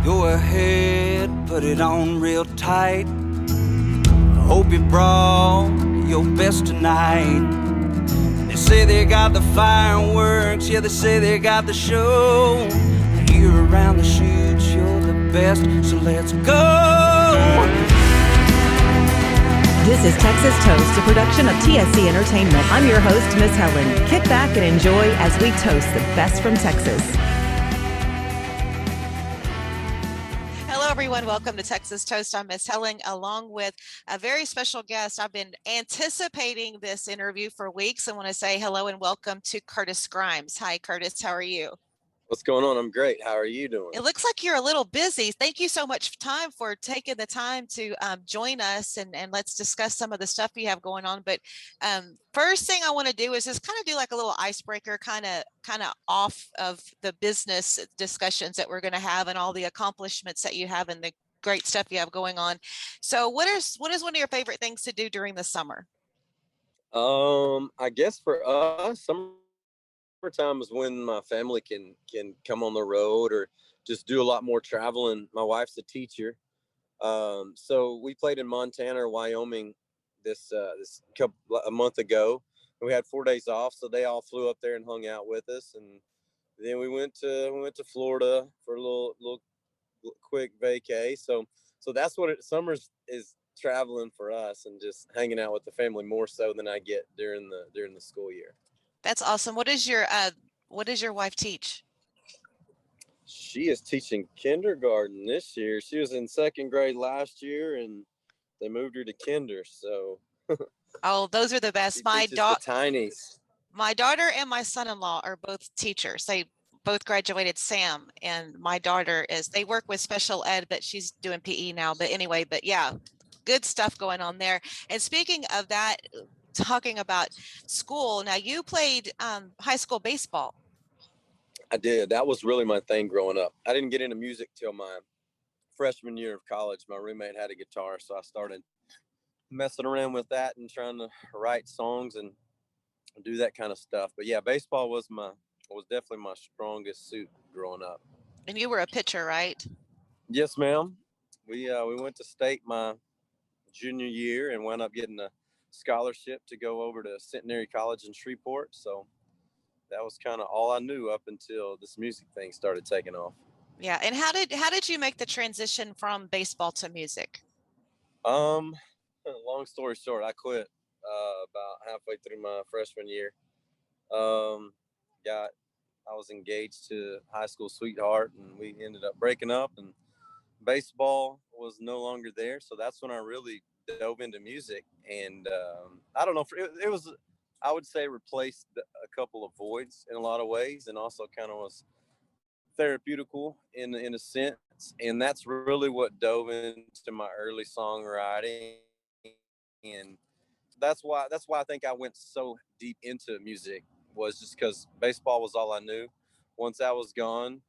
Go ahead, put it on real tight. Hope you brought your best tonight. They say they got the fireworks, yeah, they say they got the show. You're around the shoots, you're the best, so let's go. This is Texas Toast, a production of TSC Entertainment. I'm your host, Miss Helen. Kick back and enjoy as we toast the best from Texas. Hello, everyone. Welcome to Texas Toast. I'm Miss Helen, along with a very special guest. I've been anticipating this interview for weeks. I want to say hello and welcome to Curtis Grimes. Hi, Curtis. How are you? What's going on? I'm great. How are you doing? It looks like you're a little busy. Thank you so much for taking the time to join us and let's discuss some of the stuff you have going on. But first thing I want to do is just kind of do like a little icebreaker, kind of off of the business discussions that we're going to have and all the accomplishments that you have and the great stuff you have going on. So what is one of your favorite things to do during the summer? I guess for us, summertime is when my family can come on the road or just do a lot more traveling. My wife's a teacher, so we played in Montana or Wyoming a month ago. We had 4 days off, so they all flew up there and hung out with us, and then we went to Florida for a little quick vacay. So that's what summers is, traveling for us and just hanging out with the family more so than I get during the school year. That's awesome. What does your wife teach? She is teaching kindergarten this year. She was in second grade last year, and they moved her to kinder. So, oh, those are the best. My tinies. My daughter and my son-in-law are both teachers. They both graduated SAM, and my daughter they work with special ed, but she's doing PE now. But anyway, yeah, good stuff going on there. And speaking of that, talking about school, now you played high school baseball. I did. That was really my thing growing up. I didn't get into music till my freshman year of college. My roommate had a guitar, so I started messing around with that and trying to write songs and do that kind of stuff. But yeah, baseball was definitely my strongest suit growing up. And you were a pitcher, right? Yes, ma'am. We went to state my junior year and wound up getting a scholarship to go over to Centenary College in Shreveport. So that was kind of all I knew up until this music thing started taking off. Yeah. And how did you make the transition from baseball to music? Long story short, I quit about halfway through my freshman year. I was engaged to a high school sweetheart, and we ended up breaking up, and baseball was no longer there. So that's when I really dove into music. And I don't know, it was, I would say, replaced a couple of voids in a lot of ways, and also kind of was therapeutical in a sense. And that's really what dove into my early songwriting. And that's why I think I went so deep into music, was just because baseball was all I knew. Once I was gone,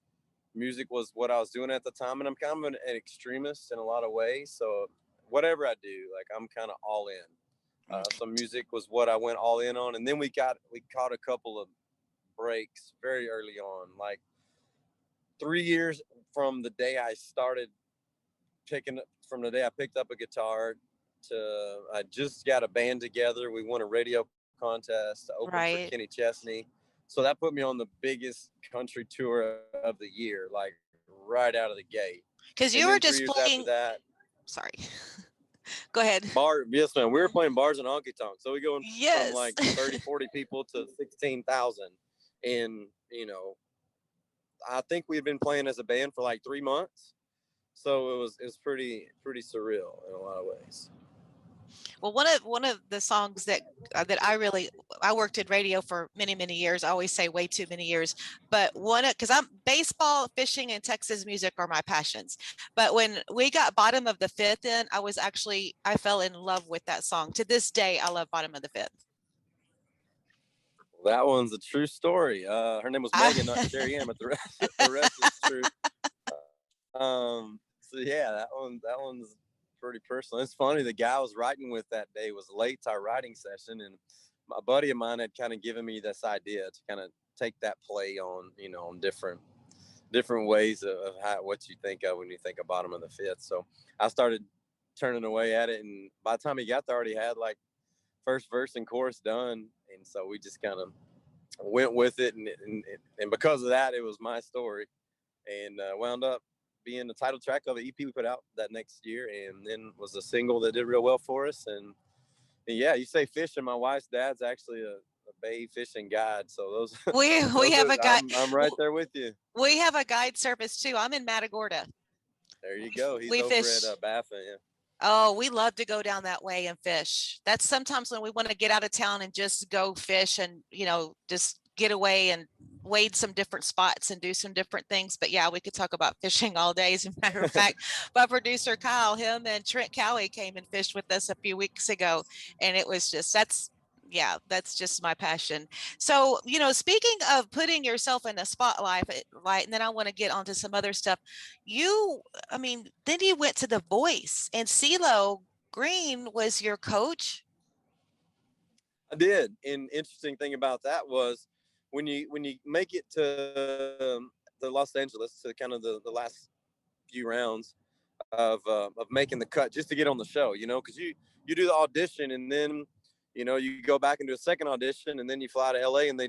music was what I was doing at the time. And I'm kind of an extremist in a lot of ways. So whatever I do, like, I'm kind of all in. So music was what I went all in on. And then we caught a couple of breaks very early on, like 3 years from the day I started from the day I picked up a guitar to I just got a band together. We won a radio contest to open for Kenny Chesney. So that put me on the biggest country tour of the year, like right out of the gate. Because you were just playing that. Sorry. Go ahead. Yes, man. We were playing bars and honky tonk. So we go from like 30, 40 people to 16,000. And, I think we had been playing as a band for like 3 months. So it was pretty surreal in a lot of ways. Well, one of the songs that I worked in radio for many years. I always say way too many years, but because I'm baseball, fishing, and Texas music are my passions. But when we got Bottom of the Fifth in, I fell in love with that song. To this day, I love Bottom of the Fifth. That one's a true story. Her name was Megan, not Sherry Ann, but the rest is true. So yeah, that one's pretty personal. It's funny, the guy I was writing with that day was late to our writing session, and my buddy of mine had kind of given me this idea to kind of take that play on, on different different ways of what you think of when you think of bottom of the fifth. So I started turning away at it, and by the time he got there, I already had like first verse and chorus done, and so we just kind of went with it, and because of that, it was my story, and wound up being the title track of an EP we put out that next year, and then was a single that did real well for us. And yeah, you say fishing. My wife's dad's actually a bay fishing guide, so those We have a guide. I'm right there with you. We have a guide service too. I'm in Matagorda. There you go. He's we over fish. at Baffin. Yeah. Oh, we love to go down that way and fish. That's sometimes when we want to get out of town and just go fish and, just get away and wade some different spots and do some different things. But yeah, we could talk about fishing all day. As a matter of fact, my producer Kyle, him and Trent Cowie came and fished with us a few weeks ago. And it was just, that's just my passion. So, speaking of putting yourself in a spotlight, and then I want to get onto some other stuff. Then you went to The Voice, and CeeLo Green was your coach. I did. And interesting thing about that was when you make it to the Los Angeles, to kind of the last few rounds of making the cut just to get on the show, because you do the audition, and then you go back and do a second audition, and then you fly to LA, and they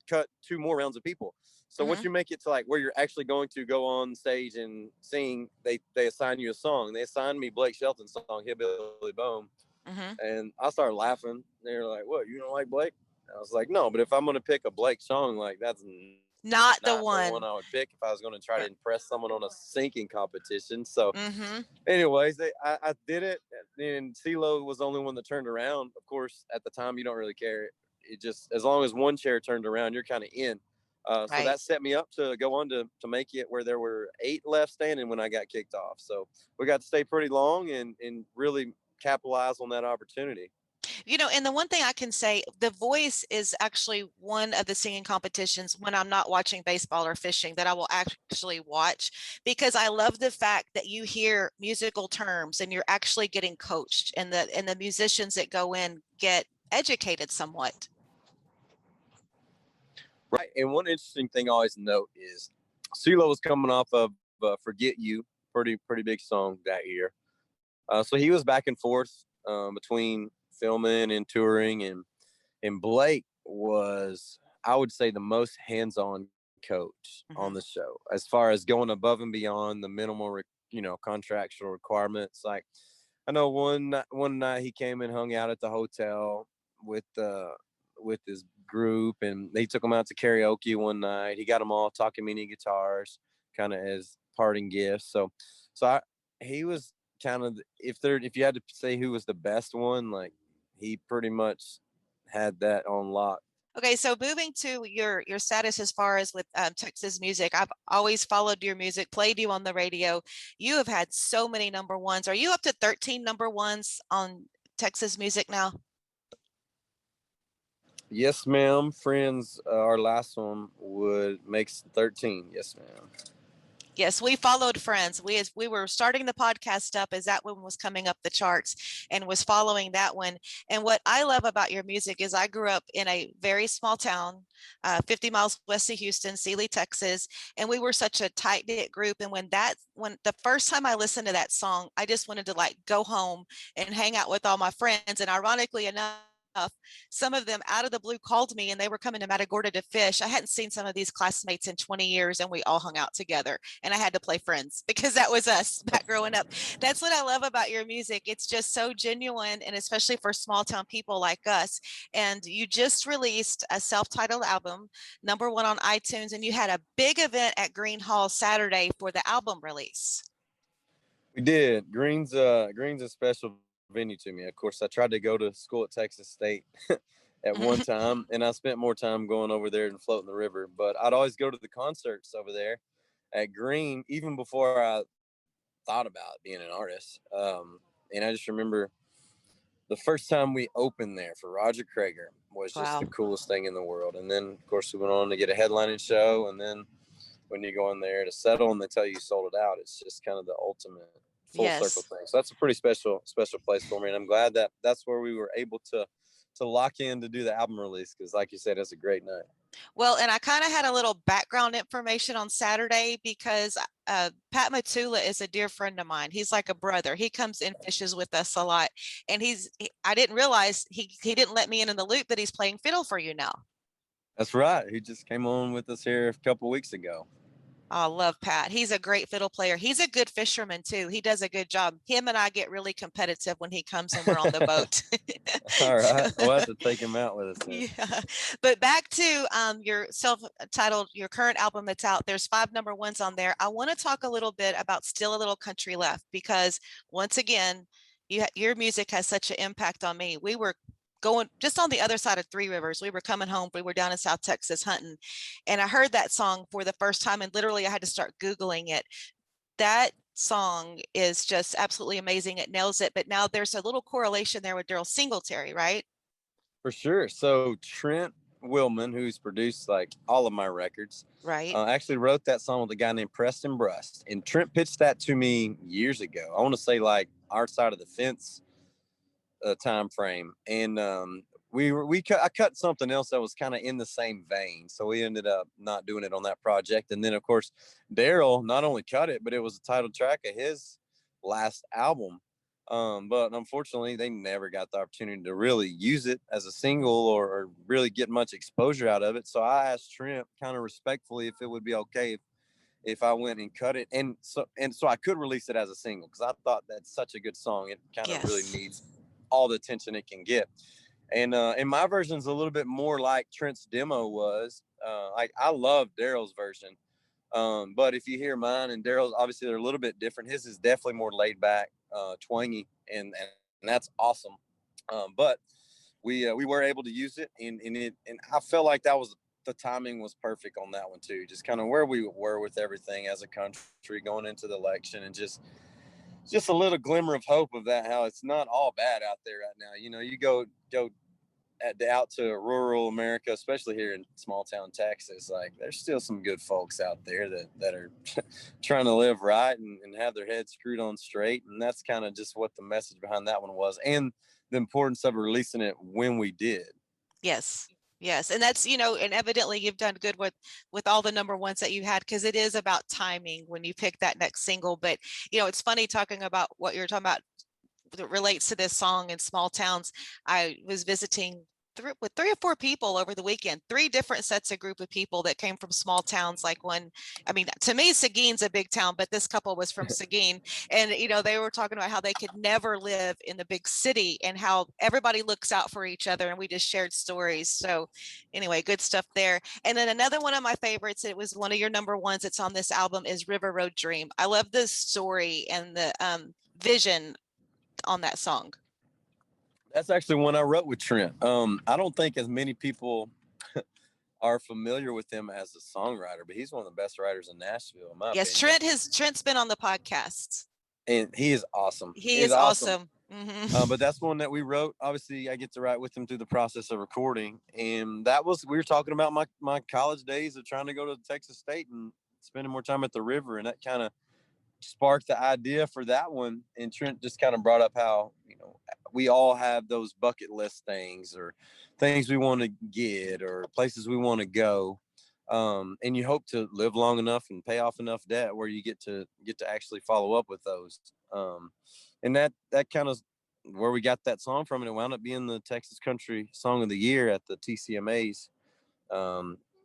cut 2 more rounds of people. So once you make it to like where you're actually going to go on stage and sing, they assign you a song. They assigned me Blake Shelton's song, Hillbilly Boom. And I started laughing. They were like, "What, you don't like Blake?" I was like, "No, but if I'm going to pick a Blake song, like that's not the one I would pick if I was going to try to impress someone on a singing competition." So anyways, I did it, and CeeLo was the only one that turned around. Of course, at the time, you don't really care. It just, as long as one chair turned around, you're kind of in. So that set me up to go on to make it where there were 8 left standing when I got kicked off. So we got to stay pretty long and really capitalize on that opportunity. And the one thing I can say, The Voice is actually one of the singing competitions when I'm not watching baseball or fishing that I will actually watch, because I love the fact that you hear musical terms and you're actually getting coached, and the musicians that go in get educated somewhat. Right. And one interesting thing I always note is CeeLo was coming off of Forget You, pretty big song that year. So he was back and forth between filming and touring, and Blake was, I would say, the most hands-on coach on the show, as far as going above and beyond the minimal contractual requirements. Like, I know one night he came and hung out at the hotel with his group, and they took him out to karaoke one night. He got them all talking mini guitars kind of as parting gifts. So he was kind of, if you had to say who was the best one, like, he pretty much had that on lock. Okay, so moving to your status as far as with Texas music, I've always followed your music, played you on the radio. You have had so many number ones. Are you up to 13 number ones on Texas music now? Yes, ma'am. Friends, our last one would make 13. Yes, ma'am. Yes, we followed Friends. We were starting the podcast up as that one was coming up the charts, and was following that one. And what I love about your music is I grew up in a very small town, 50 miles west of Houston, Sealy, Texas, and we were such a tight-knit group. And when the first time I listened to that song, I just wanted to like go home and hang out with all my friends. And ironically enough, some of them out of the blue called me, and they were coming to Matagorda to fish. I hadn't seen some of these classmates in 20 years, and we all hung out together, and I had to play Friends because that was us back growing up. That's what I love about your music. It's just so genuine, and especially for small town people like us. And you just released a self-titled album, number 1 on iTunes, and you had a big event at Green Hall Saturday for the album release. We did. Green's a special venue to me. Of course, I tried to go to school at Texas State at one time, and I spent more time going over there than floating the river. But I'd always go to the concerts over there at Green, even before I thought about being an artist. And I just remember the first time we opened there for Roger Krager was just the coolest thing in the world. And then, of course, we went on to get a headlining show. And then when you go in there to settle and they tell you sold it out, it's just kind of the ultimate full circle thing. So that's a pretty special place for me, and I'm glad that's where we were able to lock in to do the album release, because like you said, it's a great night. Well, and I kind of had a little background information on Saturday because Pat Matula is a dear friend of mine. He's like a brother. He comes and fishes with us a lot. And I didn't realize he didn't let me in the loop that he's playing fiddle for you now. That's right. He just came on with us here a couple weeks ago. Oh, I love Pat. He's a great fiddle player. He's a good fisherman too. He does a good job. Him and I get really competitive when he comes and we're on the boat. All So, right. We'll have to take him out with us then. yeah. But back to your self-titled, your current album that's out. There's 5 number ones on there. I want to talk a little bit about Still a Little Country Left because once again, your music has such an impact on me. We were going just on the other side of Three Rivers. We were coming home. We were down in South Texas hunting. And I heard that song for the first time. And literally I had to start Googling it. That song is just absolutely amazing. It nails it. But now there's a little correlation there with Daryl Singletary, right? For sure. So Trent Willman, who's produced like all of my records, Right. actually wrote that song with a guy named Preston Brust. And Trent pitched that to me years ago. I want to say like our side of the fence time frame. And I cut something else that was kind of in the same vein, so we ended up not doing it on that project. And then of course Daryl not only cut it, but it was the title track of his last album. But unfortunately they never got the opportunity to really use it as a single or really get much exposure out of it. So I asked Trent kind of respectfully if it would be okay if I went and cut it, and so I could release it as a single, because I thought that's such a good song. It kind of really needs all the attention it can get. And my version's a little bit more like Trent's demo was. I love Daryl's version, but if you hear mine and Daryl's, obviously they're a little bit different. His is definitely more laid back, twangy, and that's awesome. But we were able to use it, and I felt like the timing was perfect on that one too. Just kind of where we were with everything as a country going into the election, and just a little glimmer of hope of that, how it's not all bad out there right now. You know, you go out to rural America, especially here in small town Texas, like there's still some good folks out there that are trying to live right and have their heads screwed on straight. And that's kind of just what the message behind that one was, and the importance of releasing it when we did. Yes. Yes. And that's, and evidently you've done good with all the number ones that you had, because it is about timing when you pick that next single. But, it's funny talking about what you're talking about that relates to this song in small towns. I was visiting with 3 or 4 people over the weekend, 3 different sets of group of people that came from small towns. Like to me, Seguin's a big town, but this couple was from Seguin. And, they were talking about how they could never live in the big city and how everybody looks out for each other. And we just shared stories. So anyway, good stuff there. And then another one of my favorites, it was one of your number ones that's on this album, is River Road Dream. I love the story and the vision on that song. That's actually one I wrote with Trent. I don't think as many people are familiar with him as a songwriter, but he's one of the best writers in Nashville, in my opinion. Trent's been on the podcast, and he is awesome. He is awesome. Mm-hmm. But that's one that we wrote. Obviously, I get to write with him through the process of recording, and we were talking about my college days of trying to go to Texas State and spending more time at the river, and that kind of sparked the idea for that one. And Trent just kind of brought up how we all have those bucket list things, or things we want to get, or places we want to go, and you hope to live long enough and pay off enough debt where you get to actually follow up with those, and that kind of where we got that song from. And it wound up being the Texas Country Song of the Year at the TCMAs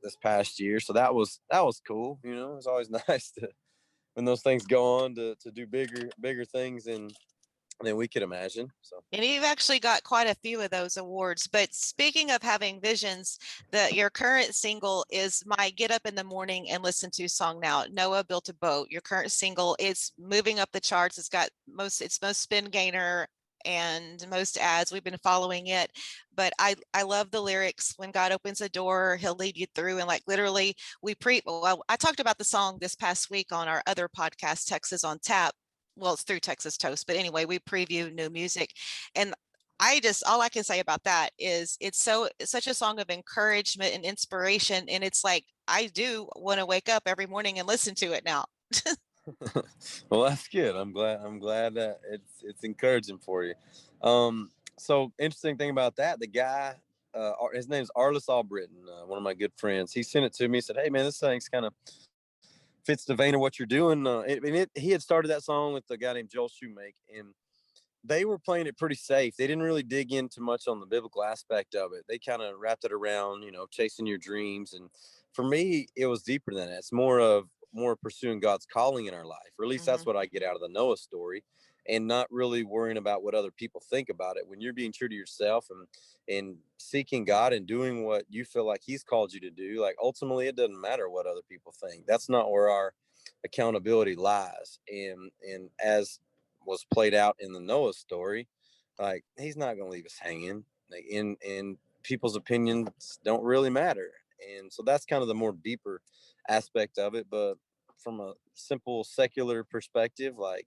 this past year. So that was cool. It's always nice to, when those things go on, to do bigger things than we could imagine. So, and you've actually got quite a few of those awards. But speaking of having visions, your current single is my Get Up in the Morning and Listen to song. Now, Noah Built a Boat, your current single, is moving up the charts. It's got most spin gainer and most ads. We've been following it, but I love the lyrics. When God opens a door, he'll lead you through. And like literally I talked about the song this past week on our other podcast, Texas on Tap. Well, it's through Texas Toast, but anyway, we preview new music. And all I can say about that is it's such a song of encouragement and inspiration. And it's like, I do want to wake up every morning and listen to it now. Well, that's good. I'm glad that it's encouraging for you. So interesting thing about that, the guy his name's Arliss Albritton, one of my good friends. He sent it to me. He said, "Hey man, this thing's kind of fits the vein of what you're doing." He had started that song with a guy named Joel Shoemake, and they were playing it pretty safe. They didn't really dig into much on the biblical aspect of it. They kind of wrapped it around, chasing your dreams. And for me, it was deeper than that. It's more pursuing God's calling in our life, or at least that's Mhm. what I get out of the Noah story, and not really worrying about what other people think about it. When you're being true to yourself and seeking God and doing what you feel like He's called you to do, like ultimately, it doesn't matter what other people think. That's not where our accountability lies. And as was played out in the Noah story, like he's not going to leave us hanging. Like in people's opinions don't really matter, and so that's kind of the more deeper aspect of it. But from a simple secular perspective, like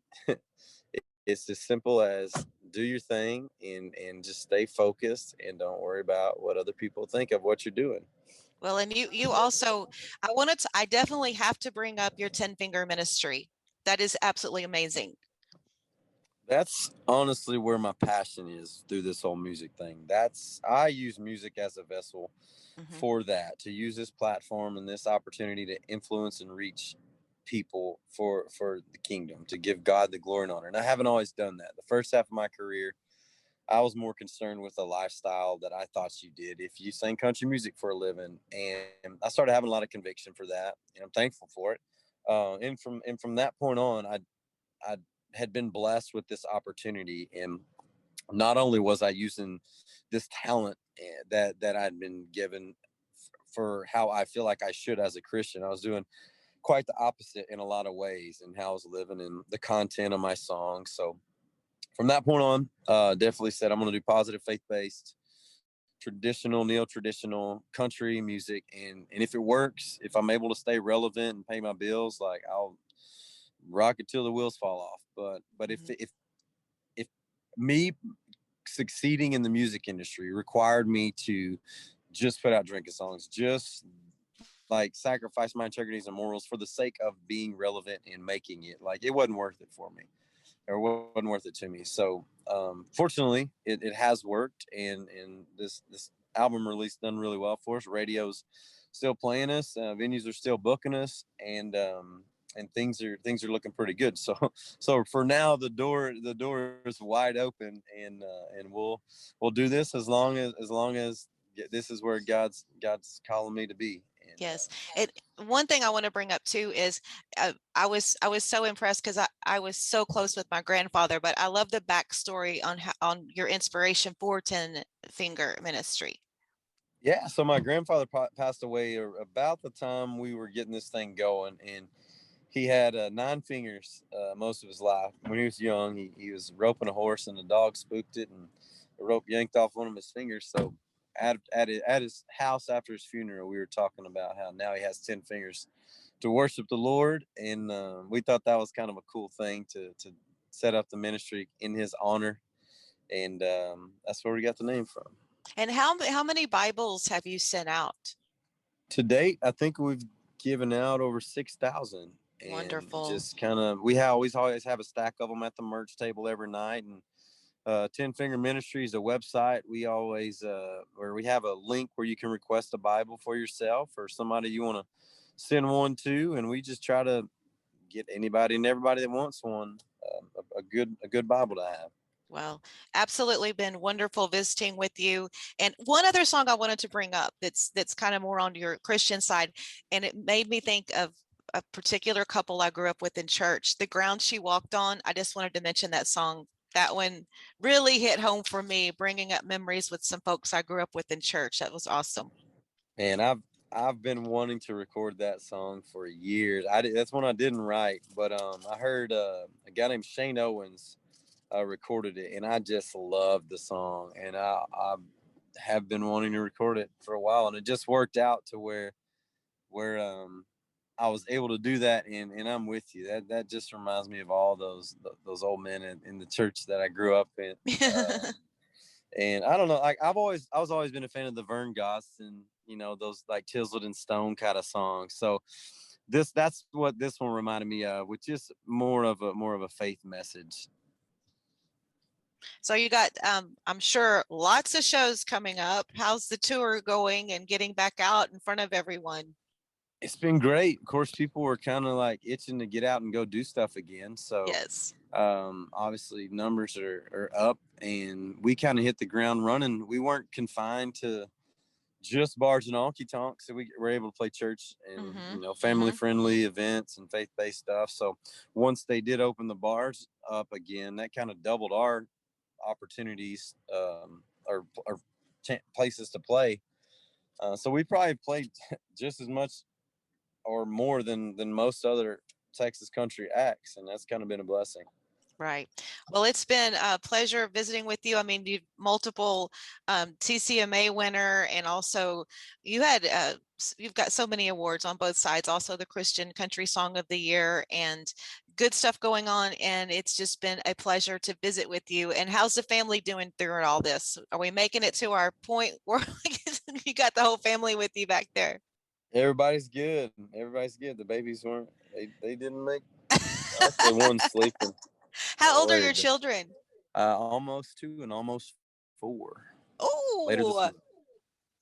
it's as simple as do your thing and just stay focused and don't worry about what other people think of what you're doing. Well, and you also, I definitely have to bring up your 10 finger ministry. That is absolutely amazing. That's honestly where my passion is through this whole music thing. I use music as a vessel Mhm. for that, to use this platform and this opportunity to influence and reach people for the kingdom, to give God the glory and honor. And I haven't always done that. The first half of my career, I was more concerned with the lifestyle that I thought you did if you sang country music for a living, and I started having a lot of conviction for that, and I'm thankful for it. And from that point on, I had been blessed with this opportunity, and not only was I using this talent that I'd been given for how I feel like I should as a Christian, I was doing quite the opposite in a lot of ways in how I was living and the content of my songs. So from that point on, definitely said I'm going to do positive faith-based, traditional, neo-traditional country music, and if it works, if I'm able to stay relevant and pay my bills, like I'll rock it till the wheels fall off. But if Mhm. if me succeeding in the music industry required me to just put out drinking songs, just like sacrifice my integrities and morals for the sake of being relevant and making it, like it wasn't worth it for me, or wasn't worth it to me. So fortunately it has worked, and this album release done really well for us. Radio's still playing us, venues are still booking us, and things are looking pretty good. So for now the door is wide open, and we'll do this as long as this is where God's calling me to be. And Yes. It One thing I want to bring up too is I was so impressed because I was so close with my grandfather, but I love the backstory on your inspiration for 10 finger ministry. yeah, so my grandfather passed away about the time we were getting this thing going, and he had 9 fingers most of his life. When he was young, he was roping a horse, and the dog spooked it, and the rope yanked off one of his fingers. So at his house after his funeral, we were talking about how now he has 10 fingers to worship the Lord, and we thought that was kind of a cool thing to set up the ministry in his honor, and that's where we got the name from. And how many Bibles have you sent out? To date, I think we've given out over 6,000, and Wonderful. just kind of always have a stack of them at the merch table every night. And 10 Finger Ministries, a website. We always where we have a link where you can request a Bible for yourself or somebody you want to send one to, and we just try to get anybody and everybody that wants one a good Bible to have. Well, absolutely been wonderful visiting with you. And one other song I wanted to bring up that's kind of more on your Christian side, and it made me think of a particular couple I grew up with in church, The Ground She Walked On. I just wanted to mention that song. That one really hit home for me, bringing up memories with some folks I grew up with in church. That was awesome. And I've been wanting to record that song for years. That's one I didn't write, but I heard a guy named Shane Owens recorded it, and I just loved the song, and I have been wanting to record it for a while, and it just worked out to where I was able to do that, and I'm with you. That just reminds me of all those old men in the church that I grew up in. And I don't know, like I was always been a fan of the Vern Gosdin, those like Chiseled in Stone kind of songs. So that's what this one reminded me of, which is more of a faith message. So you got, I'm sure, lots of shows coming up. How's the tour going and getting back out in front of everyone? It's been great. Of course, people were kind of like itching to get out and go do stuff again. So Yes. obviously numbers are up, and we kind of hit the ground running. We weren't confined to just bars and honky tonks, so we were able to play church and family friendly events and faith-based stuff. So once they did open the bars up again, that kind of doubled our opportunities or places to play. So we probably played just as much or more than most other Texas country acts, and that's kind of been a blessing. Right. Well, it's been a pleasure visiting with you. I mean, you've multiple TCMA winner, and also you had you've got so many awards on both sides. Also, the Christian Country Song of the Year, and good stuff going on. And it's just been a pleasure to visit with you. And how's the family doing through all this? Are we making it to our point where you got the whole family with you back there? Everybody's good. The babies weren't. They didn't make. Actually, one's sleeping. How old are your children? Almost 2 and almost 4. Oh,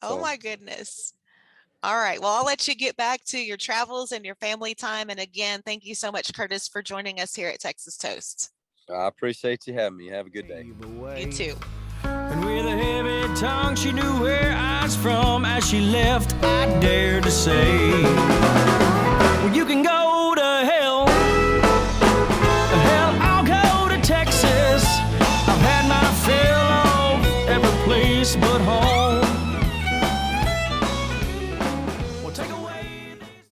oh my goodness. All right. Well, I'll let you get back to your travels and your family time. And again, thank you so much, Curtis, for joining us here at Texas Toast. I appreciate you having me. Have a good day. You too. And with a heavy tongue, she knew where I was from. As she left, I dared to say, well, you can go